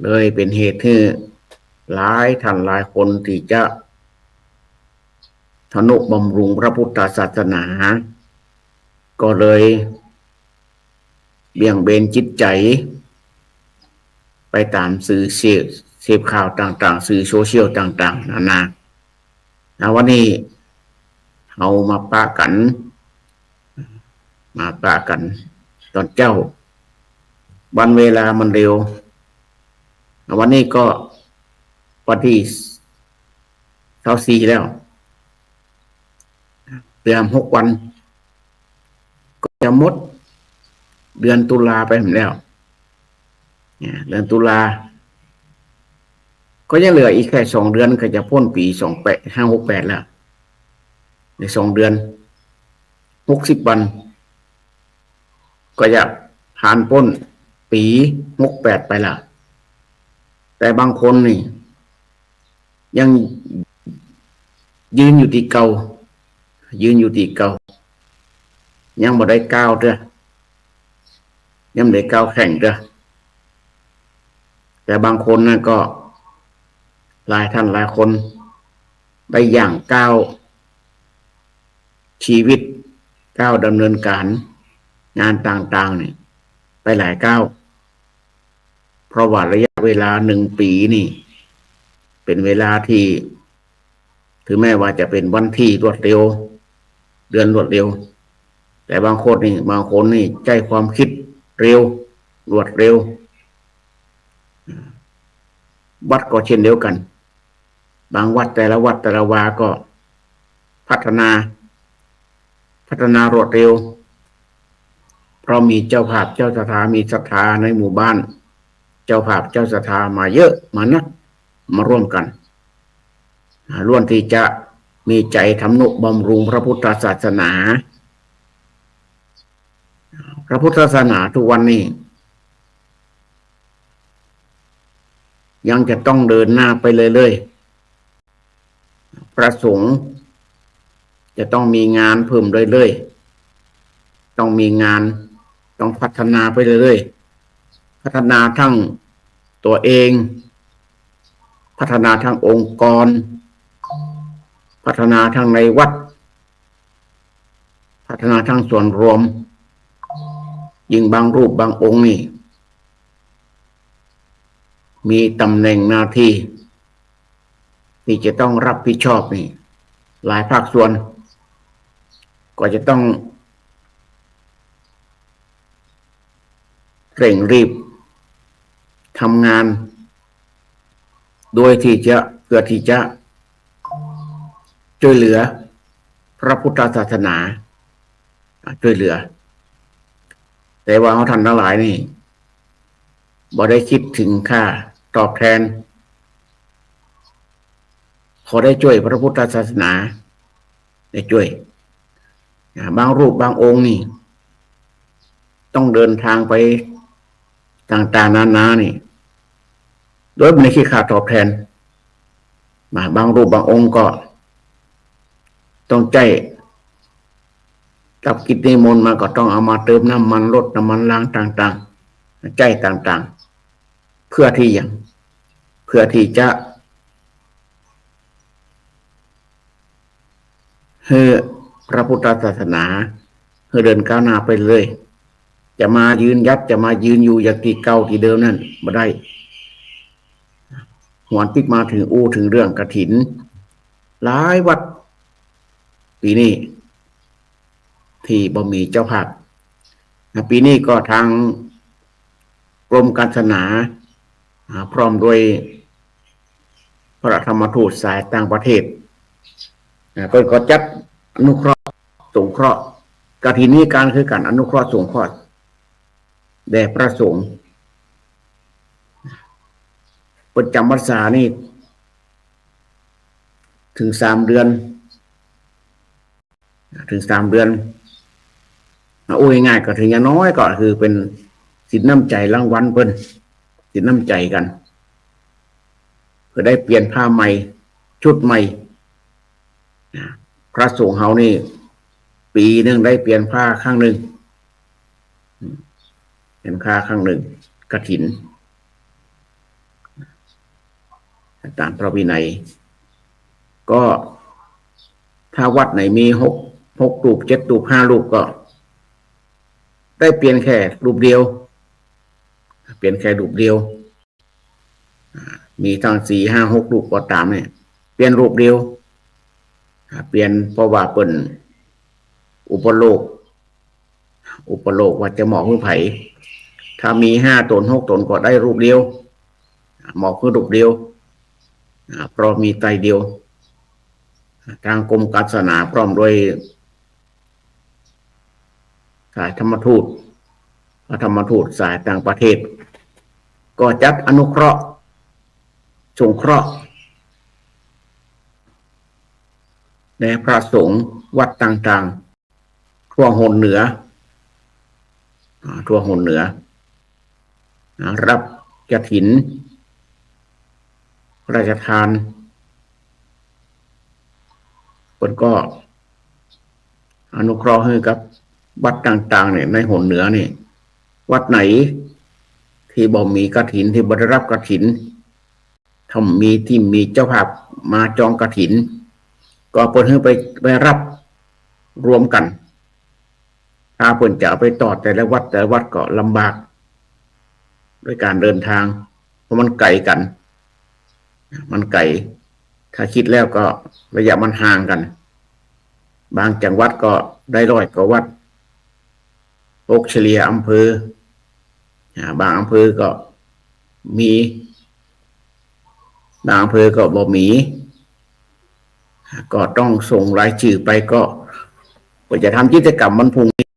เลยเป็นเหตุที่หลายท่านหลายคนที่จะทนุบำรุงพระพุทธศาสนาก็เลยเบี่ยงเบนจิตใจไปตามสื่อเสพข่าวต่างๆสื่อโซเชียลต่างๆนานาวันนี้เอามาปะกันตอนเจ้าวันเวลามันเร็ววันนี้ก็วันที่24แล้วเตรียม6 วันก็จะหมดเดือนตุลาไปแล้วเดือนตุลาก็ยังเหลืออีกแค่2 เดือนก็จะพ้นปี2568แล้วใน2 เดือน60 วันก็จะผ่านพ้นปี68ไปแล้วแต่บางคนนี่ยังยืนอยู่ที่เก่ายังบ่ได้ก้าวเด้อยังไม่ได้ก้าวแข่งเด้อแต่บางคนน่ะก็หลายท่านหลายคนได้ย่างก้าวชีวิตก้าวดำเนินการงานต่างๆนี่ไปหลายก้าวเพราะว่าระยะเวลา1 ปีนี่เป็นเวลาที่ถึงแม้ว่าจะเป็นวันที่รวดเร็วเดือนรวดเร็วแต่บางคนนี่ใจความคิดเร็วรวดเร็ววัดก็เช่นเดียวกันบางวัดแต่ละวาก็พัฒนารวดเร็วเพราะมีเจ้าภาพเจ้าศรัทธามีศรัทธาในหมู่บ้านเจ้าภาพเจ้าศรัทธามาเยอะมานักมาร่วมกันล้วนที่จะมีใจทำนุบำรุงพระพุทธศาสนาพระพุทธศาสนาทุกวันนี้ยังจะต้องเดินหน้าไปเรื่อยๆพระสงฆ์จะต้องมีงานเพิ่มเรื่อยๆต้องมีงานต้องพัฒนาไปเรื่อยๆพัฒนาทั้งตัวเองพัฒนาทั้งองค์กรพัฒนาทั้งในวัดพัฒนาทั้งส่วนรวมยิ่งบางรูปบางองค์นี่มีตำแหน่งหน้าที่ที่จะต้องรับผิดชอบนี่หลายภาคส่วนก็จะต้องเร่งรีบทำงานโดยที่จะเพื่อที่จะช่วยเหลือพระพุทธศาสนาช่วยเหลือแต่ว่าท่านทั้งหลายนี่บ่ได้คิดถึงค่าตอบแทนขอได้ช่วยพระพุทธศาสนาได้ช่วยบางรูปบางองค์นี่ต้องเดินทางไปต่างๆนานานี่โดยไม่ได้คิดค่าตอบแทนบางรูปบางองค์ก็ต้องใจกับกิจนิมนต์มาก็ต้องเอามาเติมน้ำมันรถน้ำมันล้างต่างๆใจต่างๆเพื่อที่จะให้พระพุทธศาสนาให้เดินก้าวหน้าไปเลยจะมายืนอยู่อย่างที่เก่าที่เดิมนั่นไม่ได้หวนติ๊กมาถึงเรื่องกฐินหลายวัดปีนี้ที่บ่มีเจ้าภาพปีนี้ก็ทางกรมการศาสนาพร้อมด้วยพระธรรมทูตสายต่างประเทศก็จัดอนุเคราะห์สงเคราะห์กฐินนี้การคือการอนุเคราะห์สงเคราะห์แด่พระสงฆ์ประจำพรรษานี่ถึง3 เดือนโอ้ยง่ายก็ถึงอย่างน้อยก็คือเป็นสินน้ำใจรางวัลเพิ่นสินน้ำใจกันเพื่อได้เปลี่ยนผ้าใหม่ชุดใหม่พระสงฆ์เฮานี่ปีหนึ่งได้เปลี่ยนผ้าครั้งหนึ่งเป็นผ้าครั้งหนึ่งกฐิน ตามพระวินัยก็ถ้าวัดไหนมีหกรูป7 รูป5 รูปก็ได้เปลี่ยนแค่รูปเดียวเปลี่ยนแค่รูปเดียวมีทั้ง4 5 6 รูปก็ตามเนี่ยเปลี่ยนรูปเดียวเปลี่ยนเพราะว่าเปิ่นอุปโลกว่าจะเหมาะคือไผถ้ามี5 ตน 6 ตนก็ได้รูปเดียวเหมาะคือรูปเดียวเพราะมีไตรเดียวทางกรมการศาสนาพร้อมด้วยสายธรรมทูตพระธรรมทูตสายต่างประเทศก็จัดอนุเคราะห์สงเคราะห์แด่พระสงฆ์วัดต่างๆทั่วหนเหนือรับกฐินพระราชทานคนก็อนุเคราะห์ให้กับวัดต่างๆเนี่ยในหนเหนือนี่วัดไหนที่บ่มีกฐินที่บ่ได้รับกฐินถ้ามีที่มีเจ้าภาพมาจองกฐินก็เพิ่นให้ไปรับรวมกันถ้าเพิ่นจะเอาไปต่อแต่ละวัดก็ลำบากด้วยการเดินทางเพราะมันไกลกันถ้าคิดแล้วก็ระยะมันห่างกันบางจังหวัดก็ได้100 กว่าวัดตกเฉลี่ยอำเภอบางอำเภอก็มีบางอำเภอก็บ่มีก็ต้องส่งรายชื่อไปก็จะทำกิจกรรมวันพรุ่งนี้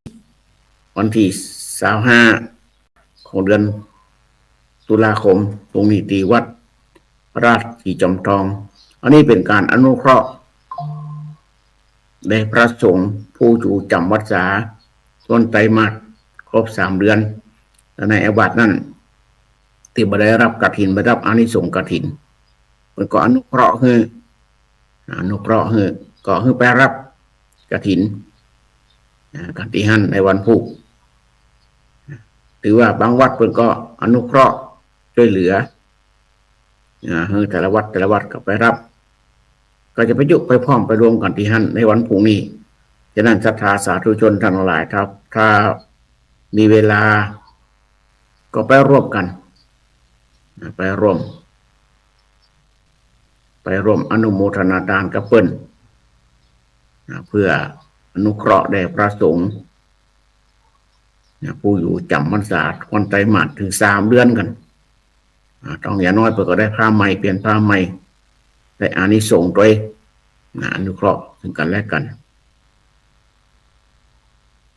วันที่25ของเดือนตุลาคมตรงนี้ที่วัดราชสีจอมทองอันนี้เป็นการอนุเคราะห์ได้พระสงฆ์ผู้อยู่จำพรรษาต้นไตรมาสครบ3 เดือนและในอาบัตินั้นที่บ่ได้รับกฐินบ่ได้รับอานิสงส์กฐินมันก็อนุเคราะห์คือก็คือไปรับกฐินกันที่หั่นในวันพุธถือว่าบางวัดเพิ่นก็อนุเคราะห์ช่วยเหลือให้แต่ละวัดก็ไปรับก็จะไปยุไปพร้อมไปรวมกันที่หั่นในวันพรุ่งนี้ฉะนั้นศรัทธาสาธุชนทั้งหลายครับถ้ามีเวลาก็ไปร่วมกันไปร่วมอนุโมทนาทานกับเพิ่นเพื่ออนุเคราะห์แด่พระสงฆ์ผู้อยู่จำพรรษาวันไตรมาสถึง3 เดือนกันต้องอย่างน้อยเพื่อก็ได้ผ้าใหม่เปลี่ยนผ้าใหม่ได้อานิสงส์ด้วยอนุเคราะห์ถึงกันและกัน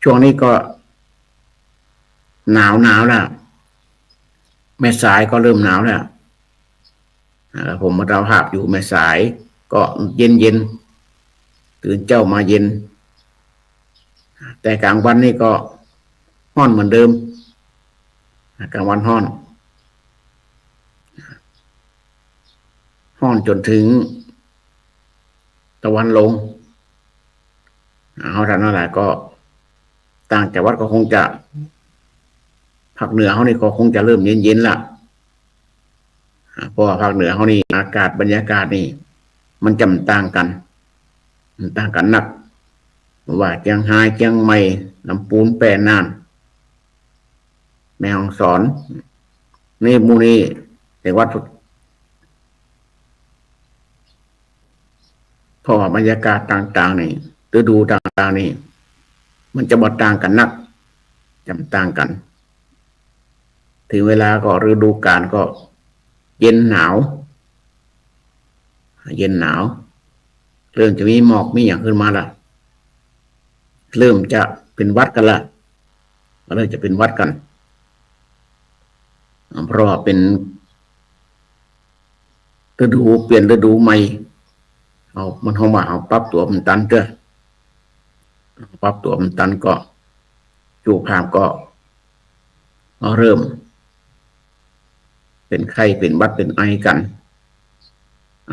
ช่วงนี้ก็หนาวแล้วแม่สายก็เริ่มหนาวแล้วผมมาดาวหาบอยู่แม่สายก็เย็นตื่นเจ้ามาเย็นแต่กลางวันนี่ก็ร้อนเหมือนเดิมกลางวันร้อนจนถึงตะวันลงเอาท่านอะไรก็ต่างจังหวัดก็คงจะภาคเหนือเขานี่ก็คงจะเริ่มเย็นละเพราะว่าภาคเหนือเขานี่อากาศบรรยากาศนี่มันจำต่างกันนักว่าเชียงรายเชียงใหม่ลำพูนแปรน่านแม่ฮ่องสอนนี่หมู่นี้แต่วัดเพราะว่าบรรยากาศต่างๆนี่ฤดูต่างๆนี่มันจะบ่ต่างกันนักจำต่างกันถึงเวลาก็ฤดูกาลก็เย็นหนาวเริ่มจะมีหมอกมีอย่างขึ้นมาละเริ่มจะเป็นวัดกันละเริ่มจะเป็นวัดกันเพราะว่าเป็นฤดูเปลี่ยนฤดูใหม่มันเข้ามาปรับตัวมันตันก็จูบภาพก็เริ่มเป็นไข้เป็นหวัดเป็นไอกัน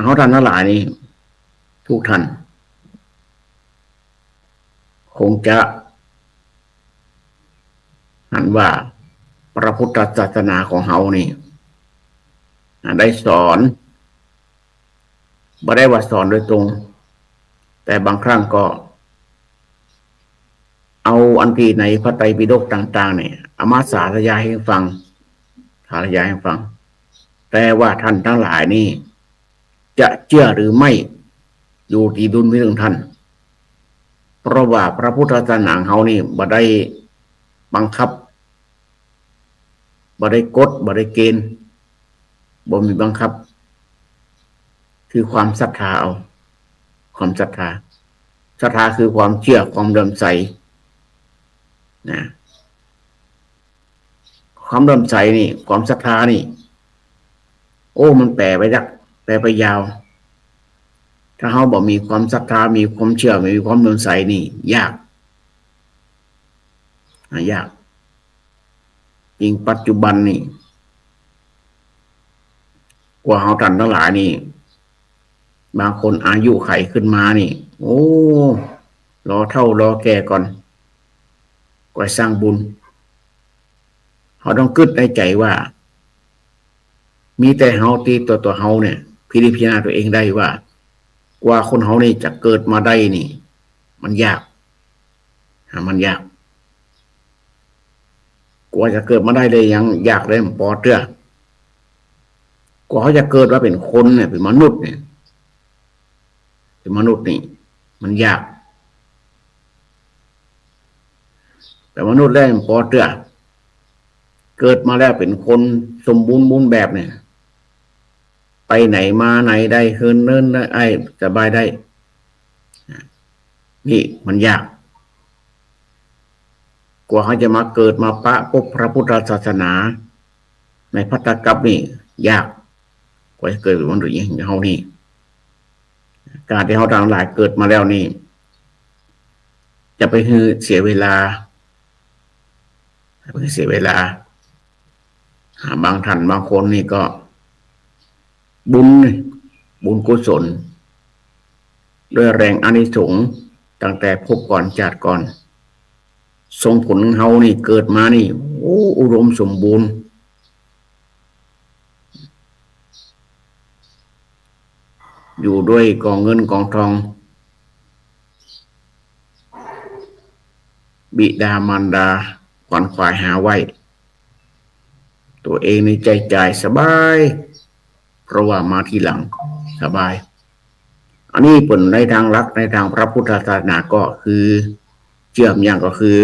เขาท่านทั้งหลายนี่ทุกท่านคงจะหันว่าพระพุทธศาสนาของเฮานี่ได้สอน บ่ได้ว่าสอนโดยตรงแต่บางครั้งก็เอาอันที่ในพระไตรปิฎกต่างๆเนี่ยเอามาสาธยายให้ฟังแต่ว่าท่านทั้งหลายนี่จะเชื่อหรือไม่อยู่ที่ดุลพินิจของท่านเพราะว่าพระพุทธศาสนาเขานี่บ่ได้บังคับบ่ได้กฎบ่ได้เกณฑ์บ่มีบังคับคือความศรัทธาเอาความศรัทธาคือความเชื่อความเลื่อมใสนะความเลื่อมใสนี่ความศรัทธานี่โอ้มันแปลไปยาวถ้าเขาบอกมีความศรัทธามีความเชื่อมีความเลื่อมใสนี่ยากจริงปัจจุบันนี่กว่าเขาท่านทั้งหลายนี่บางคนอายุไขขึ้นมานี่โอ้รอแก่ก่อนกว่าสร้างบุญเขาต้องคิดในใจว่ามีแต่เฮาตีตัวเฮาเนี่ยพิจารณาตัวเองได้ว่ากว่าคนเฮานี่จะเกิดมาได้นี่มันยากกว่าจะเกิดมาได้เลยยังยากเลยปอเตื้อกว่าเขาจะเกิดว่าเป็นคนเนี่ยเป็นมนุษย์เนี่ยเป็นมนุษย์นี่มันยากแต่มนุษย์แรกปอเตื้อเกิดมาแล้วเป็นคนสมบูรณ์แบบเนี่ยไปไหนมาไหนได้เฮินเนินได้สบายได้นี่มันยากกว่าเขาจะมาเกิดมาปะพบพระพุทธศาสนาในภัตตกัปนี่ยากกว่าจะเกิดเป็นมนุษย์อย่างเขานี่การที่เขาทั้งหลายเกิดมาแล้วนี่จะไปเสียเวลาบางท่านบางคนนี่ก็บุญกุศลด้วยแรงอานิสงส์ตั้งแต่พบก่อนชาติก่อนส่งผลเฮานี่เกิดมานี่โอ้อุดมสมบูรณ์อยู่ด้วยกองเงินกองทองบิดามารดาขวัญขวายหาไว้ตัวเองในใจจ่ายสบายเพราะว่ามาทีหลังสบายอันนี้ผลในทางลักในทางพระพุทธศาสนาก็คือเชื่อมอย่างก็คือ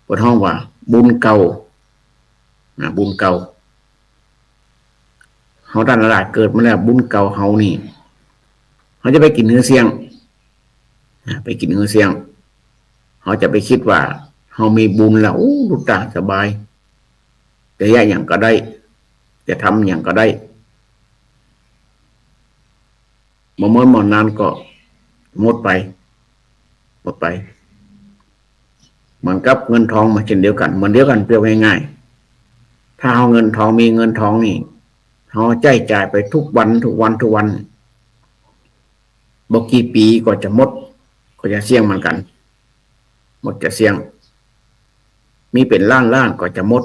บนห้องว่าบุญเก่าบุญเก่าเขาท่านหลายเกิดมาแล้วบุญเก่าเขานี่เขาจะไปกินเนื้อเสียงเขาจะไปคิดว่าเขามีบุญแล้วดูตาสบายแต่อย่างก็ได้จะทำอย่างก็ได้เมื่อนานก็หมดไปเหมือนกับเงินทองมาเช่นเดียวกันเปรียบง่ายๆถ้าเอาเงินทองมีเงินทองนี่เขาจ่ายไปทุกวันบอกกี่ปีก็จะหมดก็จะเสี่ยงเหมือนกันหมดจะเสี่ยงมีเป็นล้านก็จะหมด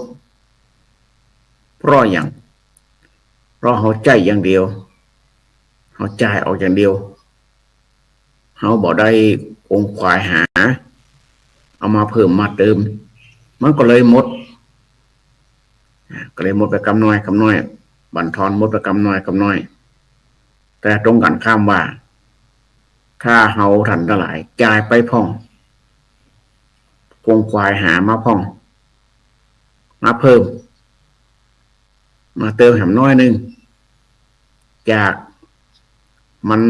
เพราะเขาจ่ายอย่างเดียวเขาจ่ายออกอย่างเดียวเขาบอกได้องค์ควายหาเอามาเพิ่มมาเติมมันก็เลยหมดไปกำน้อยบั่นทอนหมดไปกำน้อยแต่ตรงกันข้ามว่าถ้าเฮาทันทั้งหลายจ่ายไปพ่ององค์ควายหามาพ่องมาเพิ่มมาเติมแหมน้อยนึงจากมัน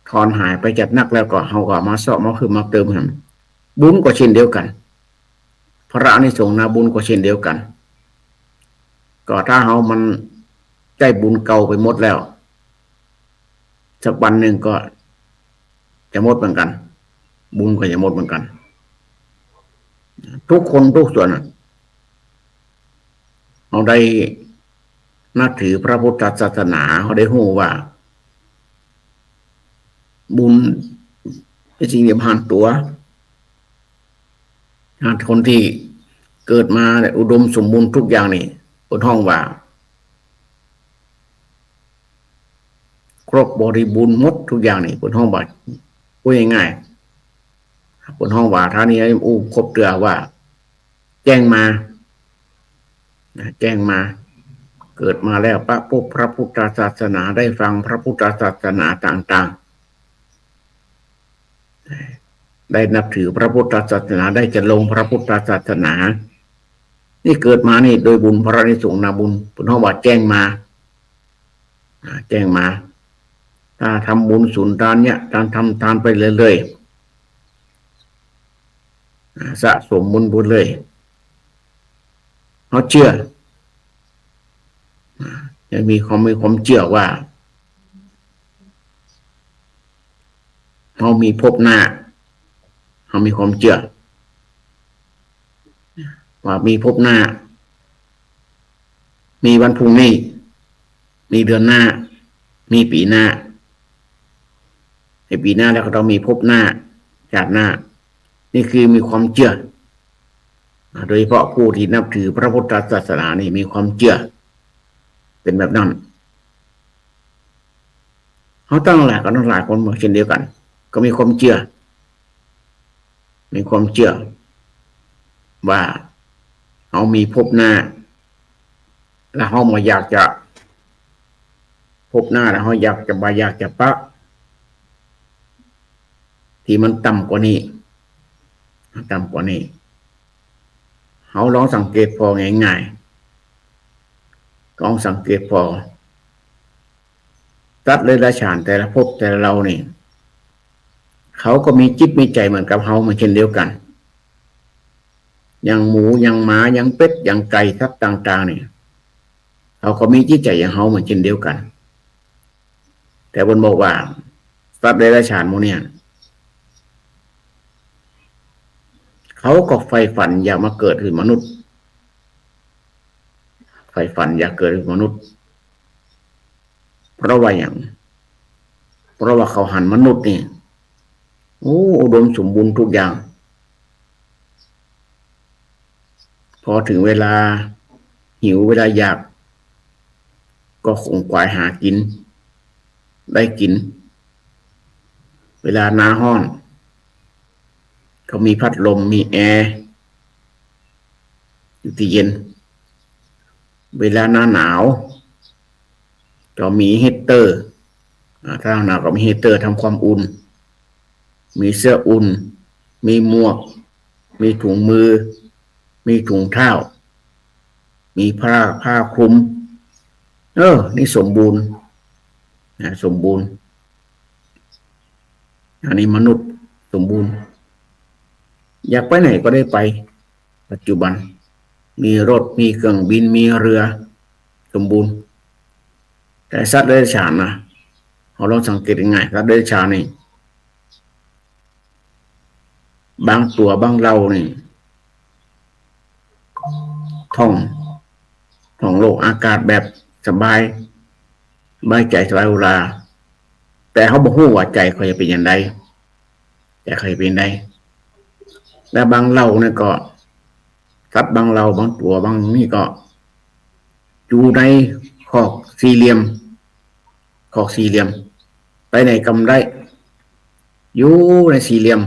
ถอนหายไปจากนักแล้วก็เฮาก็มาเสาะมาเพิ่มมาเติมแหมบุญก็เช่นเดียวกันพระอานิสงส์นะบุญก็เช่นเดียวกันก็ถ้าเฮามันได้บุญเก่าไปหมดแล้วสักวันหนึ่งก็จะหมดเหมือนกันบุญก็จะหมดเหมือนกันทุกคนทุกส่วนเราได้นับถือพระพุทธศาสนาเขาได้รู้ว่าบุญเป็นสิ่งที่ผ่านตัวคนที่เกิดมาอุดมสมบูรณ์ทุกอย่างนี่บนห้องว่า รบบริบูรณ์หมดทุกอย่างนี่บนห้องบาพูดง่ายๆบนห้องบาท่านี้ครบเตือว่าแจ้งมาเกิดมาแล้วพระพุทธศาสนาได้ฟังพระพุทธศาสนาต่างๆได้นับถือพระพุทธศาสนาได้จะลงพระพุทธศาสนานี่เกิดมานี่โดยบุญพระนิสงฆ์นาบุญบนห้องบาแจ้งมาถ้าทำบุญสุนทานเนี่ยทำไปเรื่อยๆสะสมบุญเลยเขาเชื่อจะมีความเชื่อว่าเขามีภพหน้าเขามีความเชื่อว่ามีภพหน้ามีวันพรุ่งนี้มีเดือนหน้ามีปีหน้าในปีหน้าแล้วก็ต้องมีภพหน้าชาติหน้านี่คือมีความเชื่อโดยเฉพาะผู้ที่นับถือพระพุทธศาสนานี่มีความเชื่อเป็นแบบนั้นเขาตั้งหลายคนเหมือนเช่นเดียวกันก็มีความเชื่อว่าเขามีภพหน้าแล้วเขามาอยากจะภพหน้าแล้วเขาอยากจะปะที่มันต่ำกว่านี้เขาลองสังเกตพอง่ายๆลองสังเกตพอตัดเลยละฉานแต่ละภพแต่ละเรานี่เขาก็มีจิตมีใจเหมือนกับเขาเหมือนเช่นเดียวกันอย่างหมูอย่างหมาอย่างเป็ดอย่างไก่ทับต่างๆนี่เขาก็มีจิตใจอย่างเขาเหมือนเช่นเดียวกันแต่บนบอกว่าตัดเลยละฉานโมเนี่ยเขาก็ใฝ่ฝันอยากมาเกิดเป็นมนุษย์ใฝ่ฝันอยากเกิดเป็นมนุษย์เพราะว่าเขาหันมนุษย์นี่อุดมสมบูรณ์ทุกอย่างพอถึงเวลาหิวเวลาอยากก็คงกวายหากินได้กินเวลาหน้าร้อนเขามีพัดลมมีแอร์อยู่ที่เย็นเวลาหน้าหนาวก็มีฮีตเตอร์ถ้าหนาวก็มีฮีตเตอร์ทำความอุ่นมีเสื้ออุ่นมีหมวกมีถุงมือมีถุงเท้ามีผ้าคลุมนี่สมบูรณ์อันนี้มนุษย์สมบูรณ์อยากไปไหนก็ได้ไปปัจจุบันมีรถมีเครื่องบินมีเรือสมบูรณ์แต่สัตว์เดรัจฉานนะเราลองสังเกตยังไงสัตว์เดรัจฉานนี่บางตัวบางเรานี่ท่องโลกอากาศแบบสบายใจสบายอุราแต่เขาบอกว่าใจเขาจะเป็นอย่างไรและบางเราเนี่ยก็สัตว์บางเราบางตัวบางนี่ก็อยู่ในคอกสี่เหลี่ยมไปไหนกำได้อยู่ในสี่เหลี่ยม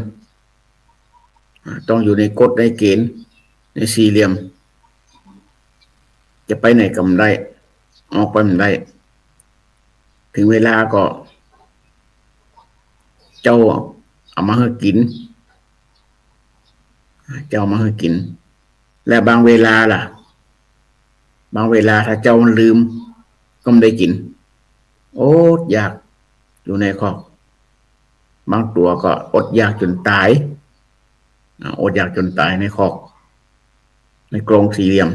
ต้องอยู่ในกฎในเกณฑ์ในสี่เหลี่ยมจะไปไหนกำได้ออกไปไม่ได้ถึงเวลาก็เจ้าเอามาให้กินและบางเวลาล่ะถ้าเจ้าลืมก็ไม่ได้กินอยากอยู่ในคอกบางตัวก็อดอยากจนตายในคอกในกรงสี่เหลี่ยม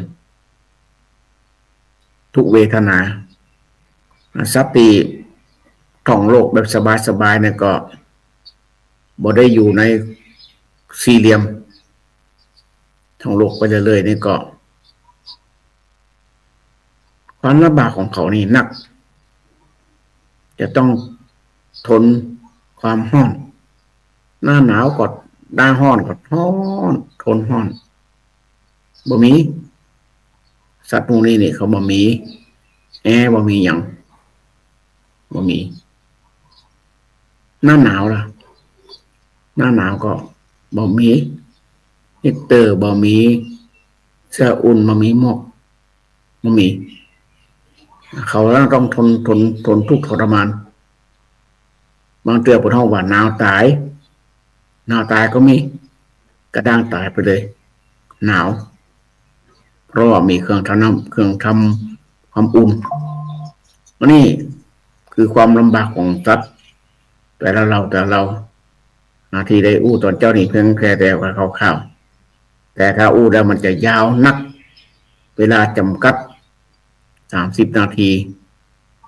ทุกเวทนาสัตว์ที่ท่องโลกแบบสบายเนี่ยก็บ่ได้อยู่ในสี่เหลี่ยมท่องโลกไปเรื่อยๆนี่ก็ความลำบากของเขานี่หนักจะต้องทนความร้อนหน้าหนาวก็หน้าร้อนก็ร้อนทนร้อนบ่มีสัตว์พวกนี้นี่เขาบ่มีแอร์บ่มีหยังบ่มี หน้าหนาวล่ะหน้าหนาวก็บ่มีฮีตเตอร์บ่มีเสื้ออุ่นบ่มีหมวกบ่มีเขาต้องทนทุกข์ทรมานบางเตือปวดท้องว่าหนาวตายก็มีกระด้างตายไปเลยหนาวเพราะว่ามีเครื่องทำความอุ่นนี่คือความลำบากของสัตว์แต่เรานาทีได้อู้ตอนเจ้านี่เพียงแค่แต่ว่าข่าวแต่ถ้าอู้แล้วมันจะยาวนักเวลาจำกัด30 นาที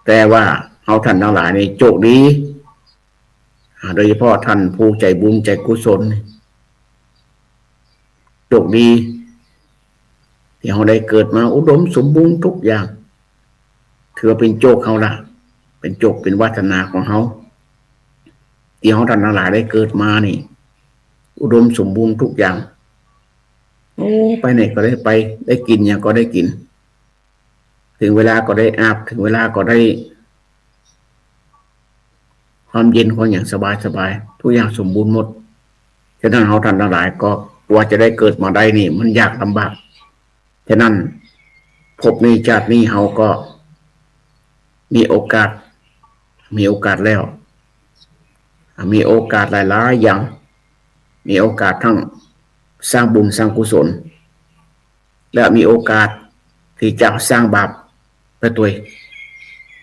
แต่ว่าเอาท่านทั้งหลายในโชคดีโดยเฉพาะท่านผู้ใจบุญใจกุศลโชคดีที่เราได้เกิดมาอุดมสมบูรณ์ทุกอย่างถือเป็นโชคเขาละเป็นโชคเป็นวาสนาของเขาที่เขาท่านทั้งหลายได้เกิดมานี่อุดมสมบูรณ์ทุกอย่างโอ้ไปไหนก็ได้ไปได้กินอย่างก็ได้กินถึงเวลาก็ได้อาบถึงเวลาก็ได้ความเย็นความอย่างสบายทุกอย่างสมบูรณ์หมดฉะนั้นเขาท่านทั้งหลายก็ตัวจะได้เกิดมาได้นี่มันยากลำบากฉะนั้นภพนี้ชาตินี้เขาก็มีโอกาสแล้วมีโอกาสหลายๆอย่างมีโอกาสทั้งสร้างบุญสร้างกุศลและมีโอกาสที่จะสร้างบาปไปตัว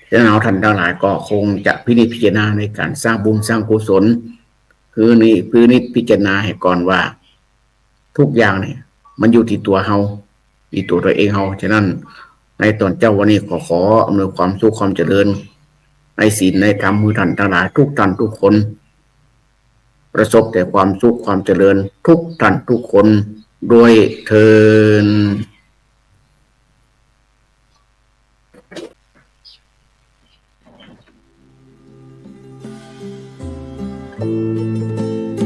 ฉะนั้นเราท่านทั้งหลายก็คงจะพิจารณาในการสร้างบุญสร้างกุศลคือนี่พิจารณาให้ก่อนว่าทุกอย่างเนี่ยมันอยู่ที่ตัวเราที่ตัวเองเราฉะนั้นในตอนเจ้าวันนี้ขออำนวยความสุขความเจริญในศีลในธรรมมือท่านทั้งหลายทุกท่านทุกคนประสบแต่ความสุขความเจริญทุกท่านทุกคนโดยเทอญ